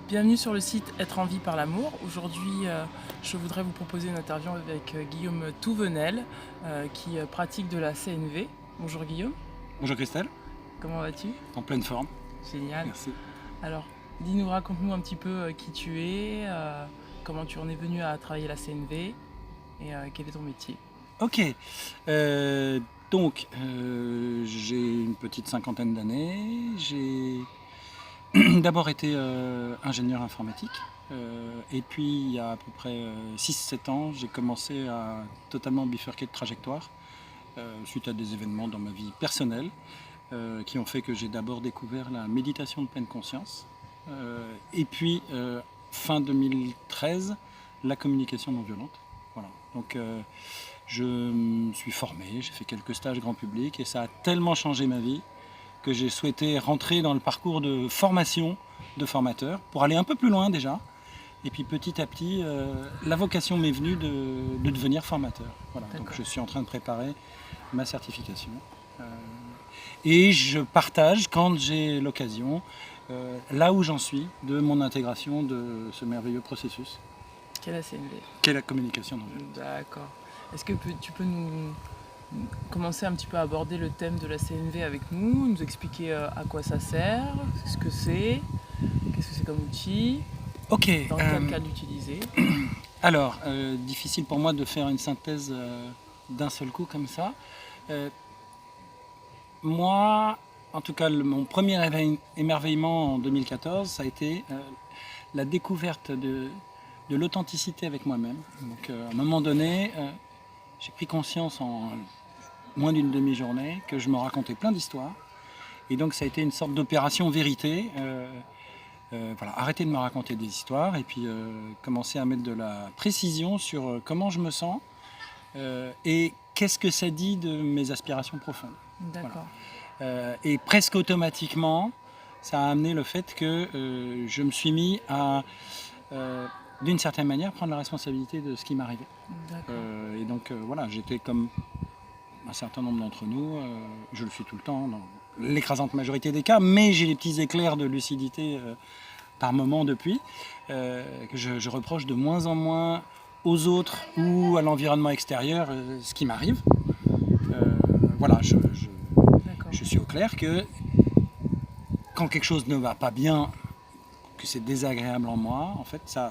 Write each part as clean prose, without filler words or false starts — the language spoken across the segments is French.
Bienvenue sur le site Être en vie par l'amour. Aujourd'hui, je voudrais vous proposer une interview avec Guillaume Touvenel, qui pratique de la CNV. Bonjour Guillaume, Bonjour Christelle, comment vas-tu? en pleine forme, Génial. merci. Alors, dis-nous, raconte-nous un petit peu qui tu es, comment tu en es venu à travailler la CNV et quel est ton métier. Ok, j'ai une petite cinquantaine d'années, j'ai d'abord été ingénieur informatique, et puis il y a à peu près 6-7 ans, j'ai commencé à totalement bifurquer de trajectoire, suite à des événements dans ma vie personnelle, qui ont fait que j'ai d'abord découvert la méditation de pleine conscience, et puis fin 2013, la communication non violente. Voilà. Donc je me suis formé, j'ai fait quelques stages grand public et ça a tellement changé ma vie que j'ai souhaité rentrer dans le parcours de formation de formateur pour aller un peu plus loin déjà. Et puis petit à petit, la vocation m'est venue de devenir formateur. Voilà. Donc je suis en train de préparer ma certification. Et je partage quand j'ai l'occasion, là où j'en suis, de mon intégration de ce merveilleux processus Quelle est la CNV? qu'est la communication non violente. D'accord. Est-ce que tu peux nous commencer un petit peu à aborder le thème de la CNV avec nous expliquer à quoi ça sert, ce que c'est, qu'est-ce que c'est comme outil, Ok. dans quel cas l'utiliser? Alors, difficile pour moi de faire une synthèse d'un seul coup comme ça. Moi, en tout cas, mon premier émerveillement en 2014, ça a été la découverte de l'authenticité avec moi-même. Donc, à un moment donné, j'ai pris conscience en moins d'une demi-journée que je me racontais plein d'histoires. Et donc, ça a été une sorte d'opération vérité. Voilà, arrêter de me raconter des histoires et puis commencer à mettre de la précision sur comment je me sens et qu'est-ce que ça dit de mes aspirations profondes. D'accord. Voilà. Et presque automatiquement, ça a amené le fait que je me suis mis à, d'une certaine manière, prendre la responsabilité de ce qui m'arrivait. Et donc voilà, j'étais comme un certain nombre d'entre nous, je le suis tout le temps, dans l'écrasante majorité des cas, mais j'ai les petits éclairs de lucidité par moment depuis, que je reproche de moins en moins aux autres ou à l'environnement extérieur ce qui m'arrive. Voilà, je suis au clair que quand quelque chose ne va pas bien, que c'est désagréable en moi, en fait, ça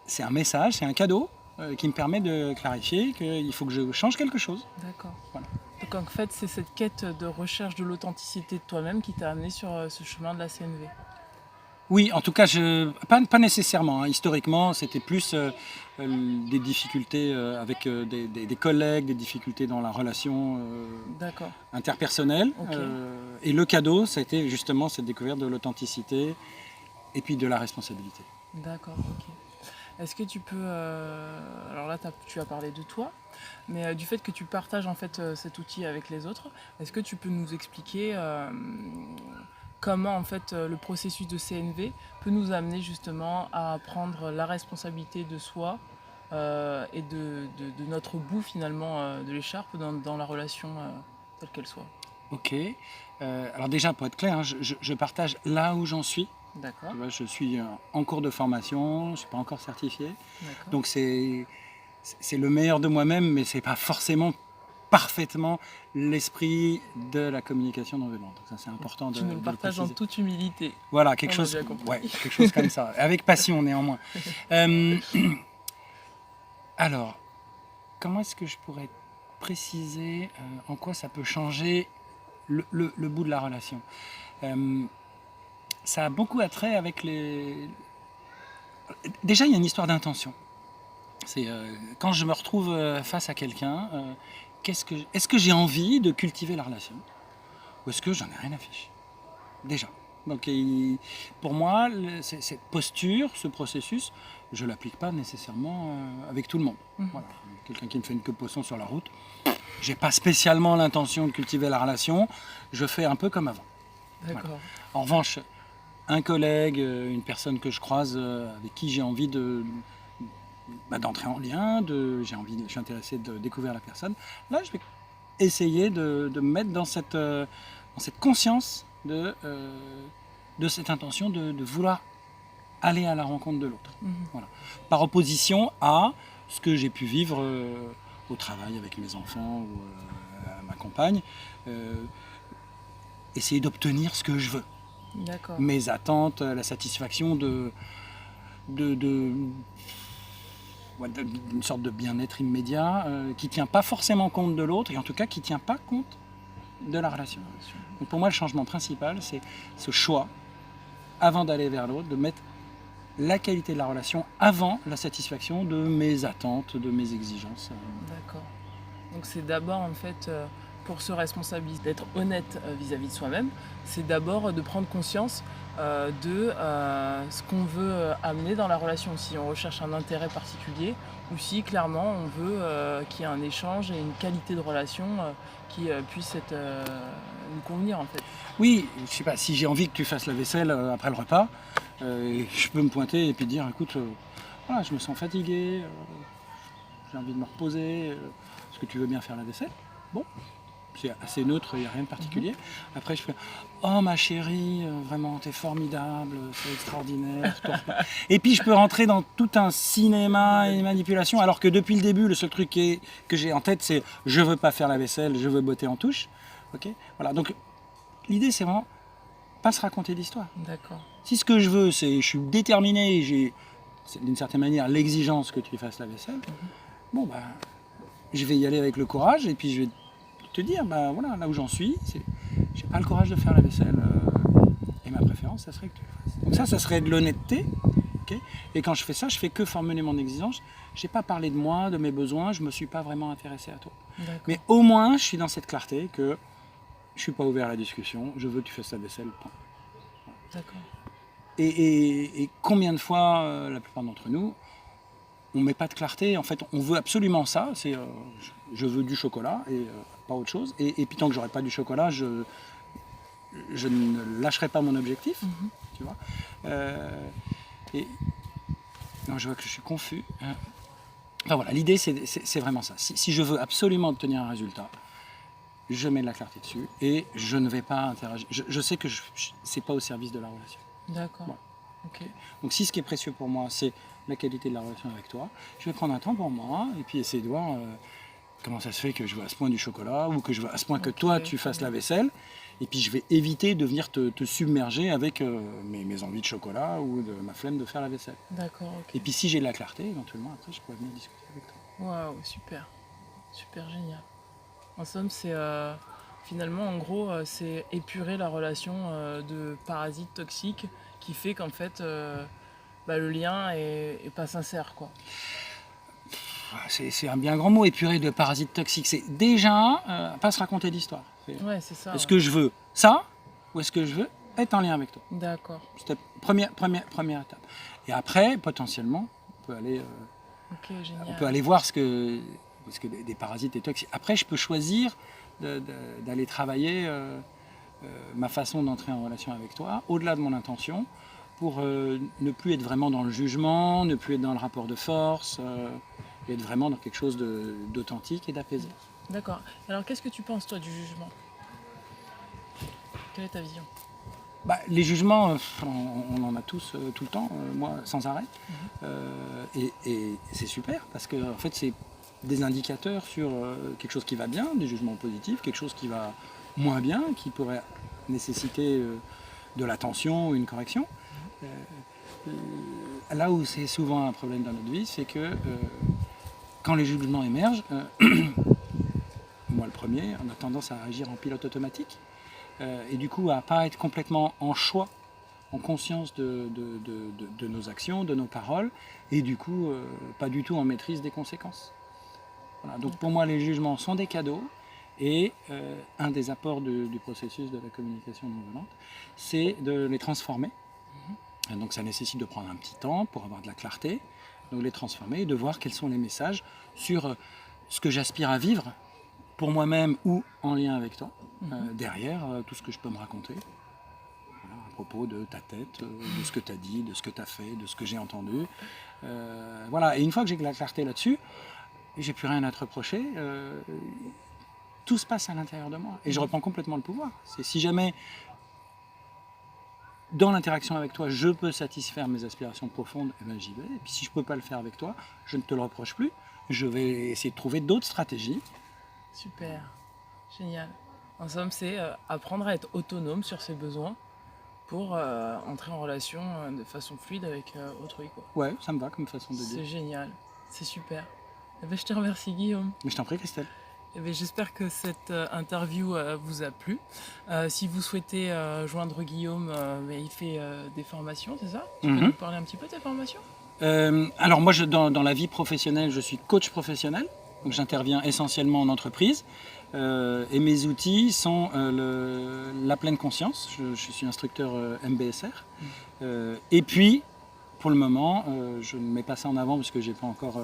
c'est un message, c'est un cadeau qui me permet de clarifier qu'il faut que je change quelque chose. D'accord. Voilà. Donc en fait, c'est cette quête de recherche de l'authenticité de toi-même qui t'a amené sur ce chemin de la CNV. Oui, en tout cas, pas nécessairement. Hein. Historiquement, c'était plus des difficultés avec des collègues, des difficultés dans la relation interpersonnelle. Okay. Et le cadeau, ça a été justement cette découverte de l'authenticité et puis de la responsabilité. D'accord, ok. Est-ce que tu peux... alors là, tu as parlé de toi, mais du fait que tu partages en fait cet outil avec les autres, est-ce que tu peux nous expliquer comment en fait le processus de CNV peut nous amener justement à prendre la responsabilité de soi et de notre bout finalement de l'écharpe dans la relation telle qu'elle soit? Ok. Alors déjà, pour être clair, hein, je partage là où j'en suis. D'accord. Tu vois, je suis en cours de formation, je ne suis pas encore certifié. Donc c'est le meilleur de moi-même, mais ce n'est pas forcément parfaitement l'esprit de la communication non violente. Ça, c'est important tu nous le partages en toute humilité. Voilà, quelque chose comme ça, avec passion néanmoins. Alors, comment est-ce que je pourrais préciser en quoi ça peut changer le bout de la relation? Ça a beaucoup attrait avec les... Déjà, il y a une histoire d'intention. C'est quand je me retrouve face à quelqu'un, est-ce que j'ai envie de cultiver la relation ou est-ce que j'en ai rien à fiche? Déjà. Donc, pour moi, cette posture, ce processus, je ne l'applique pas nécessairement avec tout le monde. Voilà. Quelqu'un qui me fait une queue de poisson sur la route, je n'ai pas spécialement l'intention de cultiver la relation, je fais un peu comme avant. D'accord. Voilà. En revanche, un collègue, une personne que je croise avec qui j'ai envie d'entrer en lien, je suis intéressé de découvrir la personne, là je vais essayer de me mettre dans cette conscience de cette intention de vouloir aller à la rencontre de l'autre. Mhm. Voilà. Par opposition à ce que j'ai pu vivre au travail avec mes enfants ou ma compagne, essayer d'obtenir ce que je veux. D'accord. Mes attentes, la satisfaction d'une sorte de bien-être immédiat qui ne tient pas forcément compte de l'autre et en tout cas qui ne tient pas compte de la relation. Donc pour moi, le changement principal, c'est ce choix, avant d'aller vers l'autre, de mettre la qualité de la relation avant la satisfaction de mes attentes, de mes exigences. D'accord. Donc c'est d'abord en fait, pour se responsabiliser, d'être honnête vis-à-vis de soi-même, c'est d'abord de prendre conscience de ce qu'on veut amener dans la relation. Si on recherche un intérêt particulier ou si clairement on veut qu'il y ait un échange et une qualité de relation qui puisse nous convenir en fait. Oui, je sais pas, si j'ai envie que tu fasses la vaisselle après le repas, je peux me pointer et puis dire écoute, voilà, je me sens fatigué, j'ai envie de me reposer, est-ce que tu veux bien faire la vaisselle? Bon, c'est assez neutre, il n'y a rien de particulier. Après je fais oh ma chérie, vraiment t'es formidable, c'est extraordinaire. Et puis je peux rentrer dans tout un cinéma et manipulation, alors que depuis le début, le seul truc que j'ai en tête, c'est je veux pas faire la vaisselle, je veux botter en touche. Ok, voilà, donc l'idée c'est vraiment pas se raconter d'histoire. D'accord. Si ce que je veux, c'est je suis déterminé, j'ai d'une certaine manière l'exigence que tu fasses la vaisselle, bon bah je vais y aller avec le courage et puis je vais te dire bah voilà, là où j'en suis, j'ai pas le courage de faire la vaisselle et ma préférence ça serait que tu le fasses. Donc ça serait de l'honnêteté. Okay, et quand je fais ça, je fais que formuler mon exigence. J'ai pas parlé de moi, de mes besoins, je me suis pas vraiment intéressé à toi. Mais au moins je suis dans cette clarté que je suis pas ouvert à la discussion, je veux que tu fasses la vaisselle, point. D'accord. Et combien de fois, la plupart d'entre nous, on met pas de clarté, en fait on veut absolument ça, c'est je veux du chocolat et pas autre chose, et puis tant que j'aurai pas du chocolat, je ne lâcherai pas mon objectif, tu vois. Et non, je vois que je suis confus. Enfin voilà, l'idée c'est vraiment ça. Si je veux absolument obtenir un résultat, je mets de la clarté dessus et je ne vais pas interagir. Je sais que c'est pas au service de la relation. D'accord. Voilà. Okay. Donc si ce qui est précieux pour moi, c'est la qualité de la relation avec toi, je vais prendre un temps pour moi et puis essayer de voir comment ça se fait que je veux à ce point du chocolat ou que je veux à ce point que toi tu fasses la vaisselle. Et puis je vais éviter de venir te submerger avec mes envies de chocolat ou de ma flemme de faire la vaisselle. D'accord. Okay. Et puis si j'ai de la clarté, éventuellement après je pourrais venir discuter avec toi. Waouh, super. Super génial. En somme, c'est finalement, en gros, c'est épurer la relation de parasite toxique qui fait qu'en fait, le lien est pas sincère, quoi. C'est un bien grand mot, épurer de parasites toxiques. C'est déjà pas se raconter d'histoire. Ouais, c'est ça. Est-ce que je veux ça ou est-ce que je veux être en lien avec toi? D'accord. C'était première étape. Et après, potentiellement, on peut aller, génial. on peut aller voir ce que des parasites et toxiques. Après, je peux choisir d'aller travailler ma façon d'entrer en relation avec toi, au-delà de mon intention, pour ne plus être vraiment dans le jugement, ne plus être dans le rapport de force, et être vraiment dans quelque chose d'authentique et d'apaisé. D'accord. Alors, qu'est-ce que tu penses, toi, du jugement? Quelle est ta vision? Les jugements, on en a tous tout le temps, moi sans arrêt. Et c'est super parce que en fait, c'est des indicateurs sur quelque chose qui va bien, des jugements positifs, quelque chose qui va moins bien, qui pourrait nécessiter de l'attention ou une correction. Là où c'est souvent un problème dans notre vie, c'est que quand les jugements émergent, moi le premier, on a tendance à agir en pilote automatique et du coup à ne pas être complètement en choix, en conscience de nos actions, de nos paroles, et du coup pas du tout en maîtrise des conséquences. Voilà. Donc pour moi les jugements sont des cadeaux, et un des apports du processus de la communication non violente, c'est de les transformer. Et donc ça nécessite de prendre un petit temps pour avoir de la clarté, donc les transformer et de voir quels sont les messages sur ce que j'aspire à vivre pour moi-même ou en lien avec toi, derrière tout ce que je peux me raconter. Voilà, à propos de ta tête, de ce que tu as dit, de ce que tu as fait, de ce que j'ai entendu. Voilà, et une fois que j'ai de la clarté là-dessus, j'ai plus rien à te reprocher. Tout se passe à l'intérieur de moi et je reprends complètement le pouvoir. C'est si jamais dans l'interaction avec toi, je peux satisfaire mes aspirations profondes, eh ben, j'y vais. Et puis si je ne peux pas le faire avec toi, je ne te le reproche plus. Je vais essayer de trouver d'autres stratégies. Super, génial. En somme, c'est apprendre à être autonome sur ses besoins pour entrer en relation de façon fluide avec autrui, quoi. Ouais, ça me va comme façon de dire. C'est génial, c'est super. Eh ben, je te remercie, Guillaume. Mais je t'en prie, Christelle. Eh bien, j'espère que cette interview vous a plu. Si vous souhaitez joindre Guillaume, mais il fait des formations, c'est ça? Tu peux nous parler un petit peu de tes formations? Alors moi, dans la vie professionnelle, je suis coach professionnel. Donc j'interviens essentiellement en entreprise. Et mes outils sont la pleine conscience. Je suis instructeur MBSR. Et puis, pour le moment, je ne mets pas ça en avant parce que je n'ai pas encore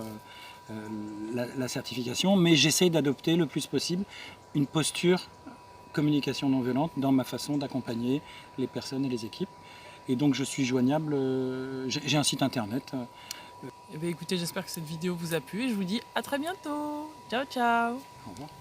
la certification, mais j'essaye d'adopter le plus possible une posture communication non violente dans ma façon d'accompagner les personnes et les équipes. Et donc je suis joignable, j'ai un site internet. Eh bien, écoutez, j'espère que cette vidéo vous a plu et je vous dis à très bientôt. Ciao, ciao. Au revoir.